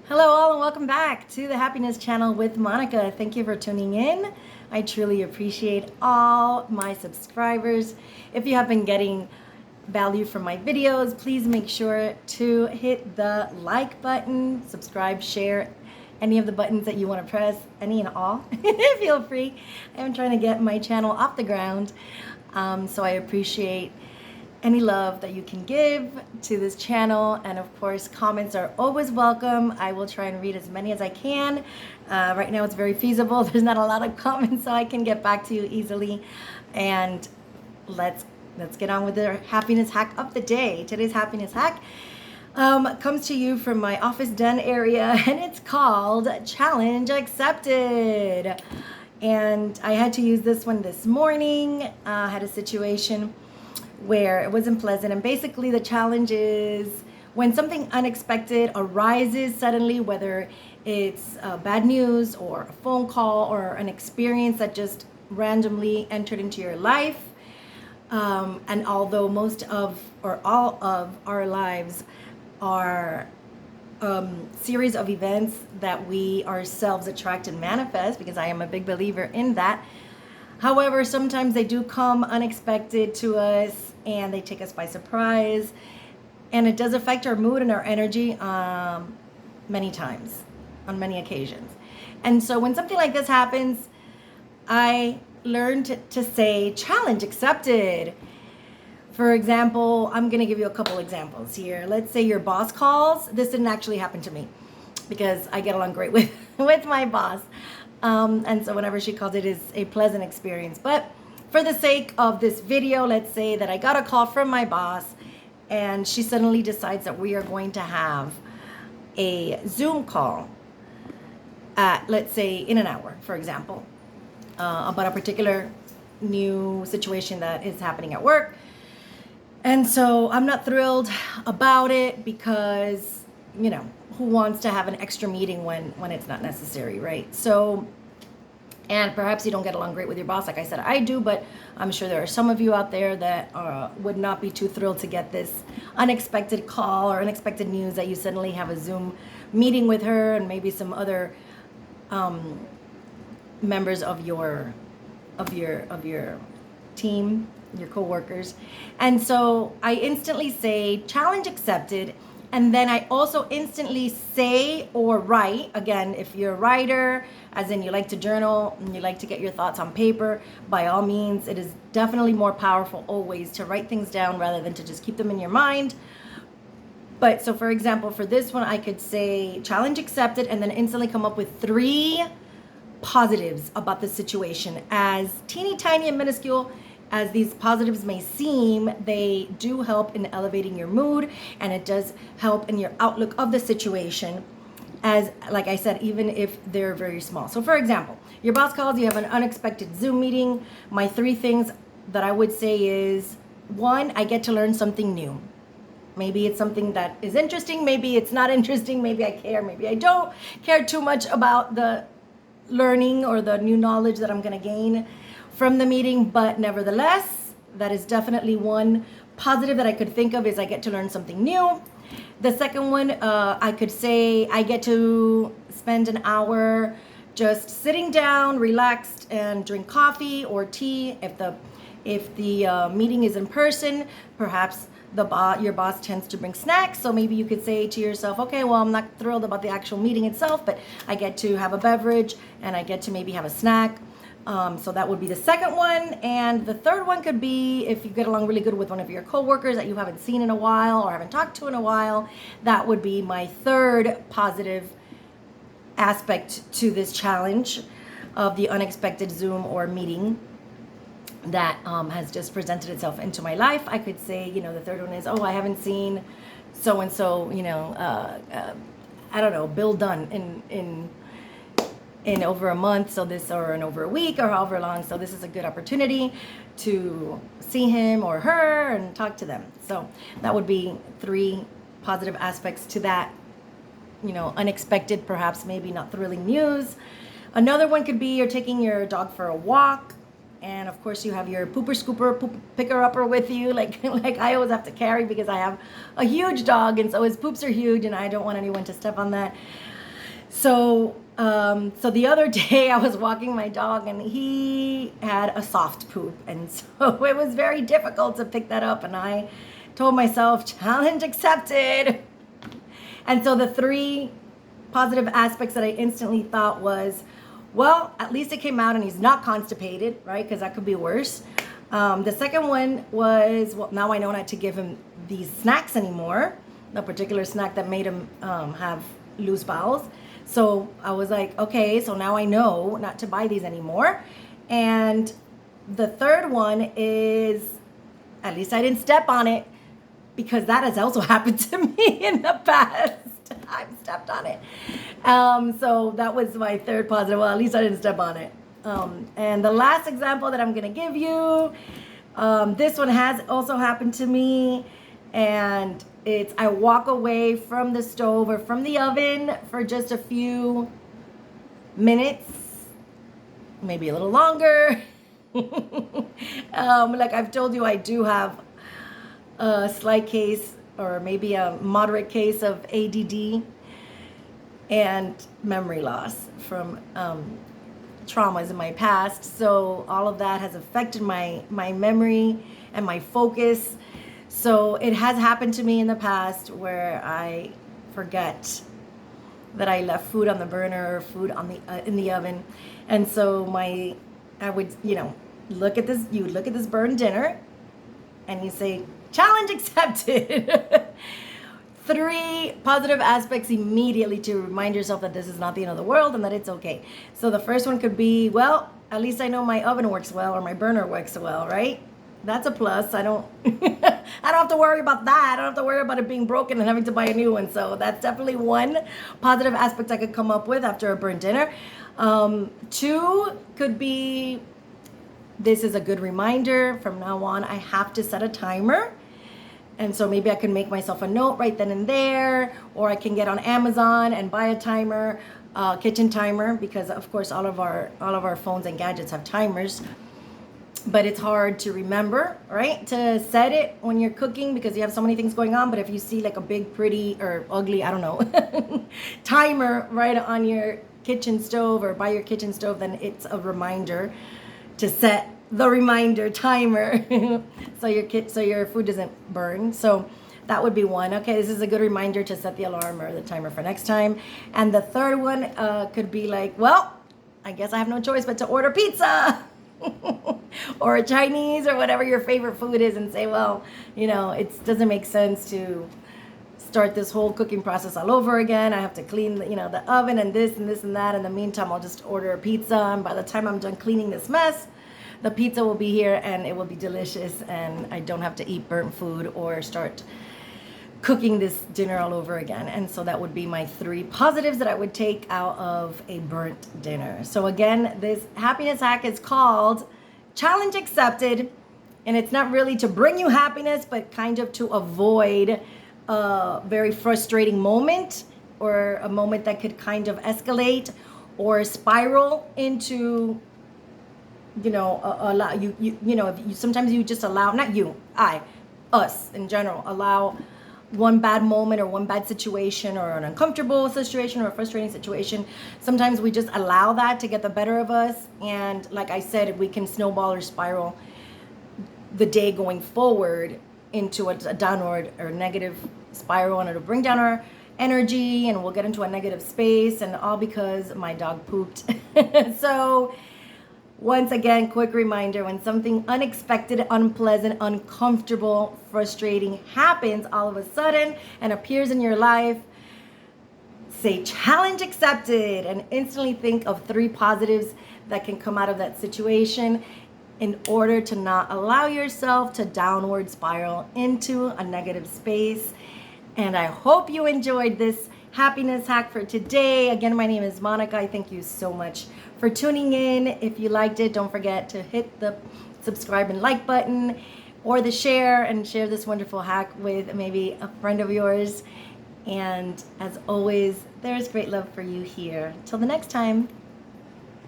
Hello, all, and welcome back to the Happiness Channel with Monica. Thank you for tuning in. I truly appreciate all my subscribers. If you have been getting value from my videos, please make sure to hit the like button, subscribe, share, any of the buttons that you want to press, any and all. Feel free. I'm trying to get my channel off the ground, so I appreciate any love that you can give to this channel, and of course comments are always welcome. I will try and read as many as I can. Right now it's very feasible. There's not a lot of comments, so I can get back to you easily. And let's get on with the happiness hack of the day. Today's happiness hack comes to you from my Office Done area, and it's called Challenge Accepted. And I had to use this one this morning. I had a situation where it wasn't pleasant, and basically the challenge is when something unexpected arises suddenly, whether it's bad news or a phone call or an experience that just randomly entered into your life. And although most of or all of our lives are series of events that we ourselves attract and manifest, because I am a big believer in that. However, sometimes they do come unexpected to us and they take us by surprise, and it does affect our mood and our energy many times, on many occasions. And so when something like this happens, I learned to say challenge accepted. For example, I'm going to give you a couple examples here. Let's say your boss calls. This didn't actually happen to me because I get along great with my boss. And so whenever she calls, it is a pleasant experience. But for the sake of this video, let's say that I got a call from my boss and she suddenly decides that we are going to have a Zoom call at, let's say, in an hour, for example, about a particular new situation that is happening at work. And so I'm not thrilled about it because, you know, who wants to have an extra meeting when it's not necessary, right? So, and perhaps you don't get along great with your boss. Like I said, I do, but I'm sure there are some of you out there that would not be too thrilled to get this unexpected call or unexpected news that you suddenly have a Zoom meeting with her and maybe some other members of your team, your coworkers. And so I instantly say challenge accepted. And then I also instantly say or write, again, if you're a writer, as in you like to journal and you like to get your thoughts on paper, by all means, it is definitely more powerful always to write things down rather than to just keep them in your mind. But so for example, for this one, I could say challenge accepted and then instantly come up with 3 positives about the situation. As teeny tiny and minuscule as these positives may seem, they do help in elevating your mood, and it does help in your outlook of the situation, as like I said, even if they're very small. So for example, your boss calls, you have an unexpected Zoom meeting. My 3 things that I would say is, 1, I get to learn something new. Maybe it's something that is interesting, maybe it's not interesting, maybe I care, maybe I don't care too much about the learning or the new knowledge that I'm going to gain from the meeting, but nevertheless, that is definitely one positive that I could think of, is I get to learn something new. The second one, I could say I get to spend an hour just sitting down, relaxed, and drink coffee or tea. If the meeting is in person, perhaps your boss tends to bring snacks, so maybe you could say to yourself, okay, well, I'm not thrilled about the actual meeting itself, but I get to have a beverage and I get to maybe have a snack. So that would be the second one. And the third one could be if you get along really good with one of your coworkers that you haven't seen in a while or haven't talked to in a while. That would be my third positive aspect to this challenge of the unexpected Zoom or meeting that has just presented itself into my life. I could say, the third one is, I haven't seen so-and-so, I don't know, Bill Dunn in over a month, or in over a week or however long. So this is a good opportunity to see him or her and talk to them. So that would be 3 positive aspects to that, unexpected, perhaps maybe not thrilling news. Another one could be you're taking your dog for a walk and of course you have your pooper scooper, poop picker upper with you, like I always have to carry because I have a huge dog, and so his poops are huge, and I don't want anyone to step on that. So so the other day I was walking my dog and he had a soft poop, and so it was very difficult to pick that up, and I told myself, challenge accepted. And so the 3 positive aspects that I instantly thought was, well, at least it came out and he's not constipated, right? Because that could be worse. The second one was, well, now I know not to give him these snacks anymore, a particular snack that made him have loose bowels. So I was like, okay, so now I know not to buy these anymore. And the third one is, at least I didn't step on it, because that has also happened to me in the past. I've stepped on it. So that was my third positive. Well, at least I didn't step on it. And the last example that I'm going to give you, this one has also happened to me. And it's, I walk away from the stove or from the oven for just a few minutes, maybe a little longer. Like I've told you, I do have a slight case, or maybe a moderate case, of ADD and memory loss from traumas in my past. So all of that has affected my memory and my focus. So it has happened to me in the past where I forget that I left food on the burner or food on the in the oven, and so I would, look at this burned dinner, and you say, challenge accepted. 3 positive aspects immediately to remind yourself that this is not the end of the world and that it's okay. So the first one could be, well, at least I know my oven works well or my burner works well, right? That's a plus. I don't have to worry about that. I don't have to worry about it being broken and having to buy a new one. So that's definitely one positive aspect I could come up with after a burnt dinner. 2 could be, this is a good reminder. From now on, I have to set a timer. And so maybe I can make myself a note right then and there, or I can get on Amazon and buy a timer, kitchen timer, because of course all of our phones and gadgets have timers. But it's hard to remember, right, to set it when you're cooking because you have so many things going on. But if you see like a big, pretty, or ugly, I don't know, timer right on your kitchen stove or by your kitchen stove, then it's a reminder to set the reminder timer so your food doesn't burn. So that would be one. Okay, this is a good reminder to set the alarm or the timer for next time. And the third one could be like, well, I guess I have no choice but to order pizza. Or a Chinese or whatever your favorite food is, and say, well, it doesn't make sense to start this whole cooking process all over again. I have to clean the oven and this and this and that. In the meantime, I'll just order a pizza, and by the time I'm done cleaning this mess, the pizza will be here and it will be delicious, and I don't have to eat burnt food or start cooking this dinner all over again. And so that would be my 3 positives that I would take out of a burnt dinner. So again, this happiness hack is called Challenge Accepted, and it's not really to bring you happiness, but kind of to avoid a very frustrating moment, or a moment that could kind of escalate or spiral into, sometimes you just allow, not you, us in general, allow one bad moment or one bad situation or an uncomfortable situation or a frustrating situation. Sometimes we just allow that to get the better of us. And like I said, we can snowball or spiral the day going forward into a downward or negative spiral, and it'll bring down our energy and we'll get into a negative space, and all because my dog pooped. So once again, quick reminder, when something unexpected, unpleasant, uncomfortable, frustrating happens all of a sudden and appears in your life, say challenge accepted, and instantly think of 3 positives that can come out of that situation in order to not allow yourself to downward spiral into a negative space. And I hope you enjoyed this happiness hack for today. Again, my name is Monica. I thank you so much for tuning in. If you liked it, don't forget to hit the subscribe and like button, or the share, and share this wonderful hack with maybe a friend of yours. And as always, there's great love for you here. Till the next time.